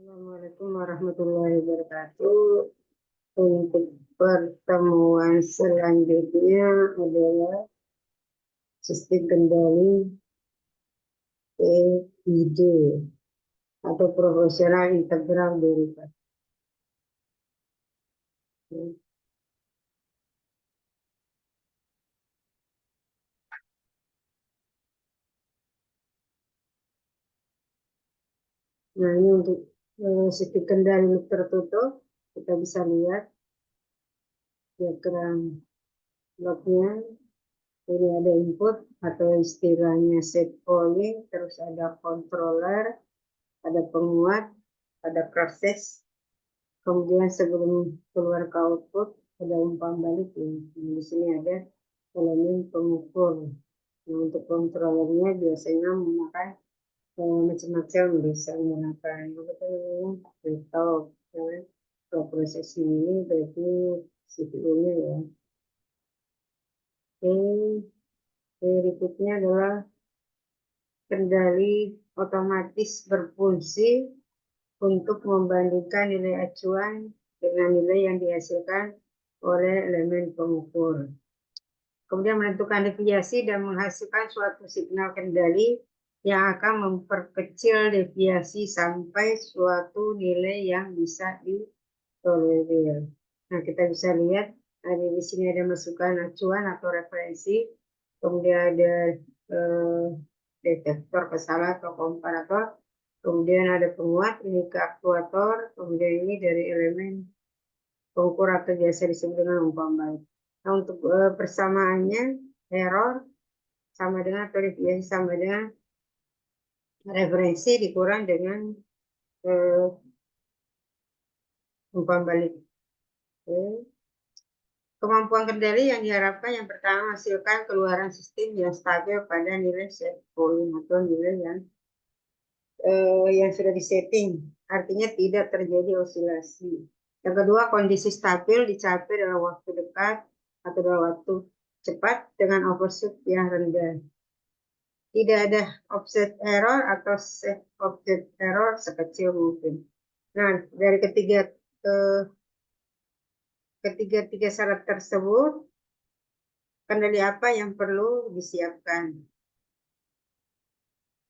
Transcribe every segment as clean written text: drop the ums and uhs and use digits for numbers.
Assalamualaikum warahmatullahi wabarakatuh. Untuk pertemuan selanjutnya adalah sistem kendali PID atau proporsional integral derivatif. Nah, ini untuk sistem kendali tertutup, kita bisa lihat diagram bloknya. Ini ada input atau istilahnya set point, terus ada controller, ada penguat, ada proses. Kemudian sebelum keluar ke output ada umpan balik ya. Nah, di sini ada elemen pengukur. Nah, untuk kontrolernya biasanya memakai macam-macam, bisa menggunakan laptop. Ya. Kalau proses ini berarti CPU-nya ya. Oke, berikutnya adalah kendali otomatis berfungsi untuk membandingkan nilai acuan dengan nilai yang dihasilkan oleh elemen pengukur. Kemudian menentukan deviasi dan menghasilkan suatu signal kendali yang akan memperkecil deviasi sampai suatu nilai yang bisa ditolerir. Nah, kita bisa lihat di sini ada masukan acuan atau referensi, kemudian ada detektor kesalahan atau komparator, kemudian ada penguat, ini ke aktuator, kemudian ini dari elemen pengukur atau biasa disebut dengan umpan balik. Nah, untuk persamaannya error sama dengan atau deviasi sama dengan referensi dikurang dengan umpan balik. Oke. Kemampuan kendali yang diharapkan yang pertama menghasilkan keluaran sistem yang stabil pada nilai set point atau nilai yang sudah disetting, artinya tidak terjadi osilasi. Yang kedua, kondisi stabil dicapai dalam waktu dekat atau dalam waktu cepat dengan overshoot yang rendah. Tidak ada offset error atau set offset error sekecil mungkin. Nah, dari ketiga syarat tersebut, kendali apa yang perlu disiapkan?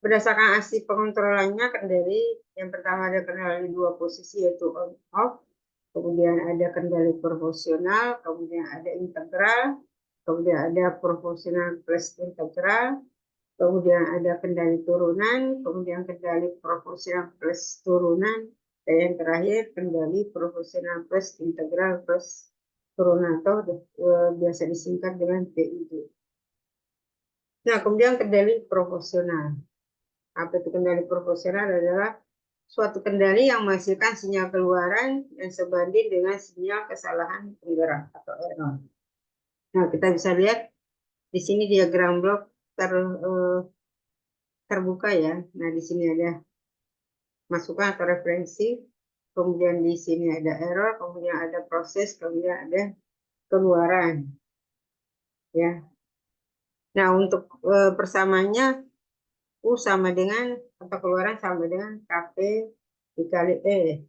Berdasarkan aksi pengontrolannya, kendali yang pertama ada kendali dua posisi yaitu on off, kemudian ada kendali proporsional, kemudian ada integral, kemudian ada proporsional plus integral, kemudian ada kendali turunan, kemudian kendali proporsional plus turunan, dan yang terakhir kendali proporsional plus integral plus turunan atau biasa disingkat dengan PID. Nah, kemudian kendali proporsional. Apa itu kendali proporsional? Adalah suatu kendali yang menghasilkan sinyal keluaran yang sebanding dengan sinyal kesalahan penggerak atau error. Nah, kita bisa lihat di sini diagram blok terbuka ya. Nah, di sini ada masukan atau referensi, kemudian di sini ada error, kemudian ada proses, kemudian ada keluaran. Ya. Nah, untuk persamaannya U sama dengan atau keluaran sama dengan KP dikali E,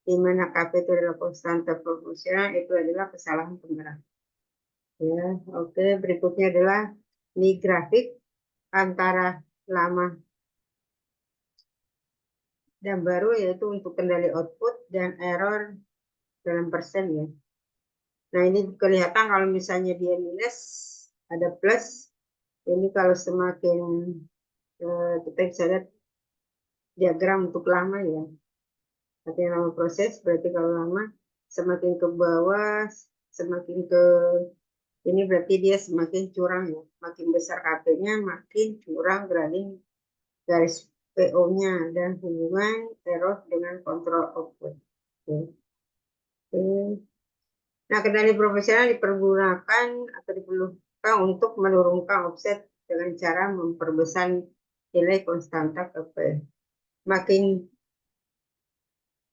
di mana KP itu adalah konstanta proporsional, itu adalah kesalahan penggerak. Ya, oke. Berikutnya adalah ini grafik antara lama dan baru, yaitu untuk kendali output dan error dalam persen ya. Nah, ini kelihatan kalau misalnya dia minus, ada plus. Ini kalau semakin kita bisa lihat diagram untuk lama ya. Artinya lama proses, berarti kalau lama semakin ke bawah, semakin ke ini berarti dia semakin curang ya. Makin besar KP-nya, makin curang grading garis PO-nya dan hubungan error dengan kontrol output. Oke. Nah, kendali profesional dipergunakan atau diperlukan untuk menurunkan offset dengan cara memperbesar nilai konstanta KP.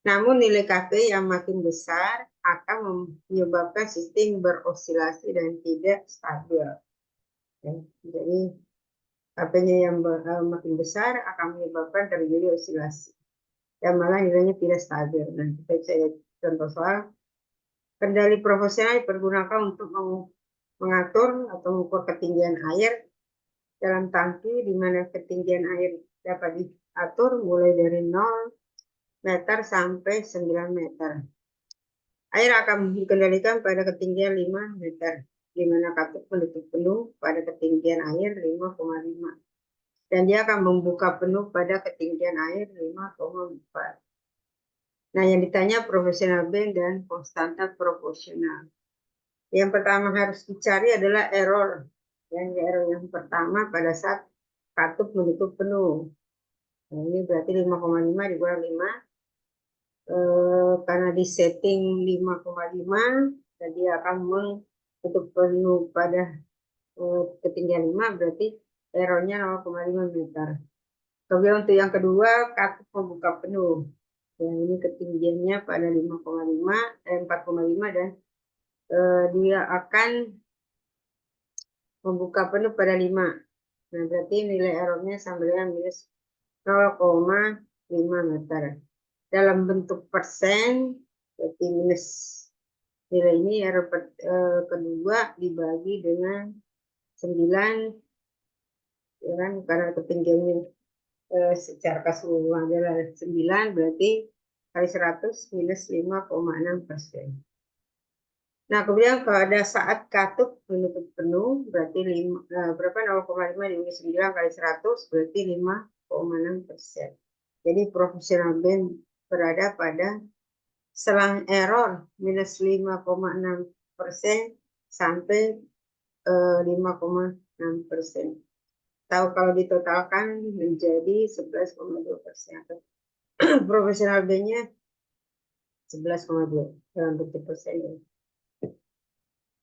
Namun nilai KP yang makin besar akan menyebabkan sistem berosilasi dan tidak stabil. Ya, jadi KP-nya yang makin besar akan menyebabkan terjadi osilasi. dan malah nilainya tidak stabil. Nah, kita bisa lihat contoh soal. Kendali proporsional dipergunakan untuk mengatur atau mengukur ketinggian air dalam tangki, di mana ketinggian air dapat diatur mulai dari 0 meter sampai 9 meter. Air akan dikendalikan pada ketinggian 5 meter, di mana katup menutup penuh pada ketinggian air 5,5. Dan dia akan membuka penuh pada ketinggian air 5,4. Nah, yang ditanya proporsional band dan konstanta proporsional. Yang pertama harus dicari adalah error. Error yang pertama pada saat katup menutup penuh. Nah, ini berarti 5,5 dikurangi 5. Karena di setting 5,5, jadi akan menutup penuh pada ketinggian 5, berarti errornya 0,5 meter. Kemudian untuk yang kedua, katup membuka penuh. Yang ini ketinggiannya pada 4,5 dan dia akan membuka penuh pada 5. Nah, berarti nilai errornya sama dengan minus 0,5 meter. Dalam bentuk persen, berarti minus nilai ini error kedua dibagi dengan 9, ya kan, karena ketinggiannya secara keseluruhan adalah 9, berarti kali 100 minus 5,6%. Nah, kemudian pada saat katup menutup penuh, berarti 0,5 dibagi 9 kali 100, berarti 5,6%. Jadi proportional band berada pada selang error minus 5,6% sampai 5,6%. Tahu kalau ditotalkan menjadi 11,2%. Proportional band-nya 11,2 dalam bentuk persen.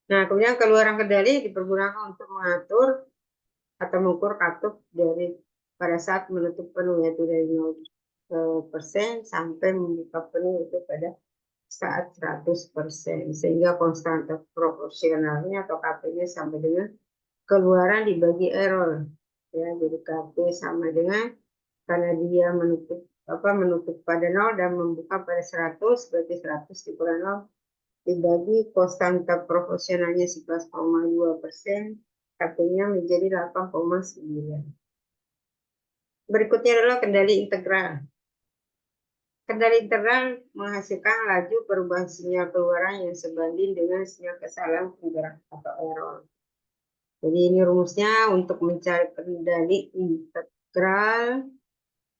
Nah, kemudian keluaran kendali dipergunakan untuk mengatur atau mengukur katup dari pada saat menutup penuh, yaitu dari 0% sampai membuka penuh itu pada saat 100%, sehingga konstanta proporsionalnya atau KP-nya sama dengan keluaran dibagi error, ya. Jadi KP sama dengan, karena dia menutup pada 0 dan membuka pada 100, berarti 100 dikurangi 0 dibagi konstanta proporsionalnya 11,2%, KP-nya menjadi 8,9. Berikutnya adalah kendali integral. Kendali integral menghasilkan laju perubahan sinyal keluaran yang sebanding dengan sinyal kesalahan penggerak atau error. Jadi ini rumusnya untuk mencari kendali integral,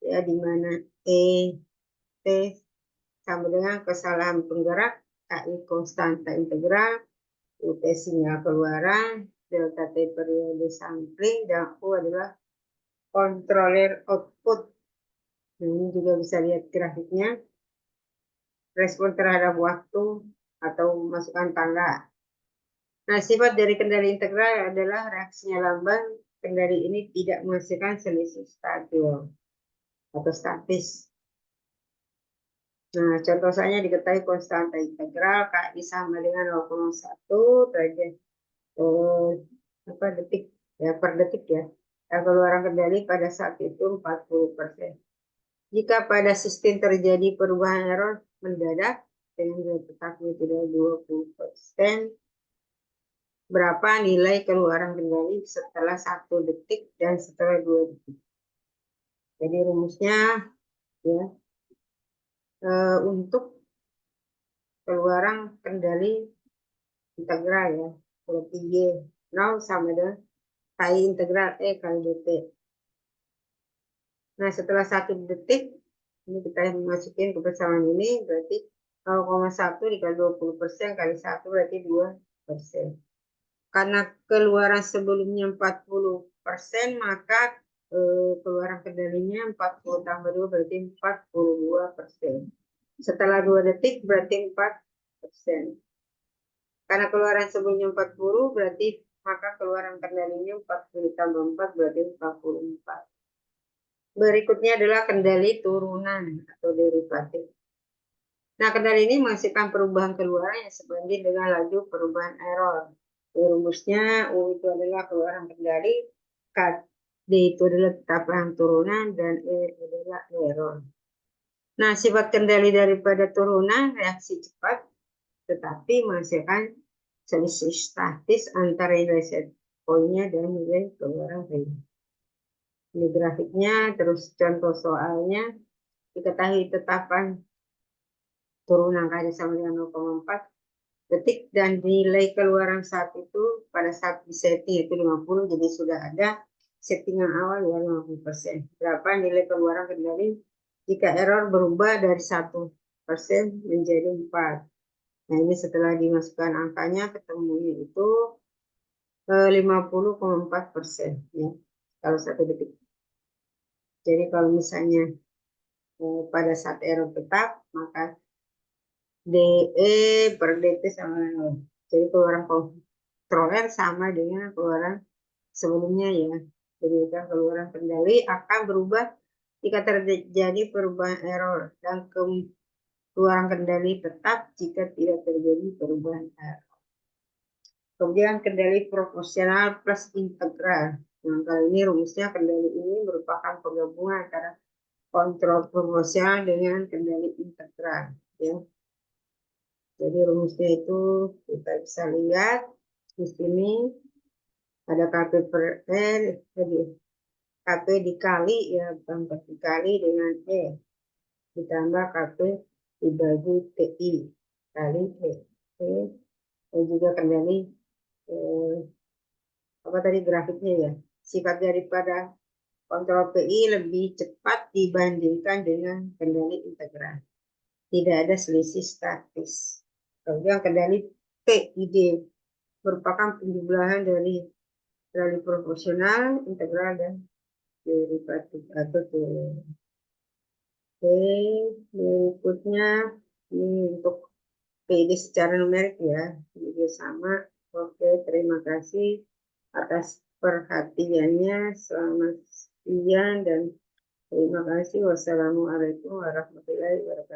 ya, di mana T sama dengan kesalahan penggerak, KI konstanta integral, UT sinyal keluaran, delta T periode sampling, dan U adalah controller output. Nah, ini juga bisa lihat grafiknya. Respon terhadap waktu atau masukan tangga. Nah, sifat dari kendali integral adalah reaksinya lamban. Kendali ini tidak menghasilkan selisih stabil atau statis. Nah, contoh saja diketahui konstanta integral KI sama dengan 0,1 derajat detik, ya, per detik, ya. Dan keluaran kendali pada saat itu 40%. Jika pada sistem terjadi perubahan error mendadak dengan nilai tetapnya tidak 20%, berapa nilai keluaran kendali setelah 1 detik dan setelah 2 detik. Jadi rumusnya, ya, untuk keluaran kendali integral, ya, berarti Y 0 sama dengan KI integral E kali DT. Nah, setelah 1 detik, ini kita masukin ke persamaan ini, berarti 0,1 dikali 20% kali 1 berarti 2%. Karena keluaran sebelumnya 40%, maka keluaran kendalinya 40 tambah 2 berarti 42%. Setelah 2 detik berarti 4%. Karena keluaran sebelumnya 40, berarti maka keluaran kendalinya 40 tambah 4 berarti 44. Berikutnya adalah kendali turunan atau derivatif. Nah, kendali ini menghasilkan perubahan keluaran yang sebanding dengan laju perubahan error. Rumusnya U itu adalah keluaran kendali, D itu adalah tetapan turunan, dan E adalah error. Nah, sifat kendali daripada turunan reaksi cepat, tetapi menghasilkan selisih statis antara nilai set poinnya dan nilai keluaran real. Ini grafiknya, terus contoh soalnya, diketahui tetapan turunan kali sama dengan 0,4 detik dan nilai keluaran saat itu pada saat disetting itu 50, jadi sudah ada settingan awal ya 50%. Berapa nilai keluaran kendali jika error berubah dari 1% menjadi 4. Nah, ini setelah dimasukkan angkanya ketemunya itu 50,4% ya kalau 1 detik. Jadi kalau misalnya pada saat error tetap, maka DE per DT sama 0. Jadi keluaran kontroler sama dengan keluaran sebelumnya ya. Jadi keluaran kendali akan berubah jika terjadi perubahan error dan keluaran kendali tetap jika tidak terjadi perubahan error. Kemudian kendali proporsional plus integral. Nah, kali ini rumusnya kendali ini merupakan penggabungan antara kontrol proporsional dengan kendali integral. Ya. Jadi rumusnya itu kita bisa lihat di sini ada KP per N, jadi KP dikali ya, bukan dikali dengan E, ditambah KP dibagi TI kali E. Dan juga kendali apa tadi grafiknya ya, sifat daripada kontrol PI lebih cepat dibandingkan dengan kendali integral. Tidak ada selisih statis. Kemudian kendali PID merupakan penjumlahan dari kendali proporsional, integral, dan derivatif atau teori. Oke, berikutnya ini untuk PID secara numerik ya, juga sama. Oke, terima kasih atas perhatiannya. Selamat siang dan terima kasih. Wassalamualaikum warahmatullahi wabarakatuh.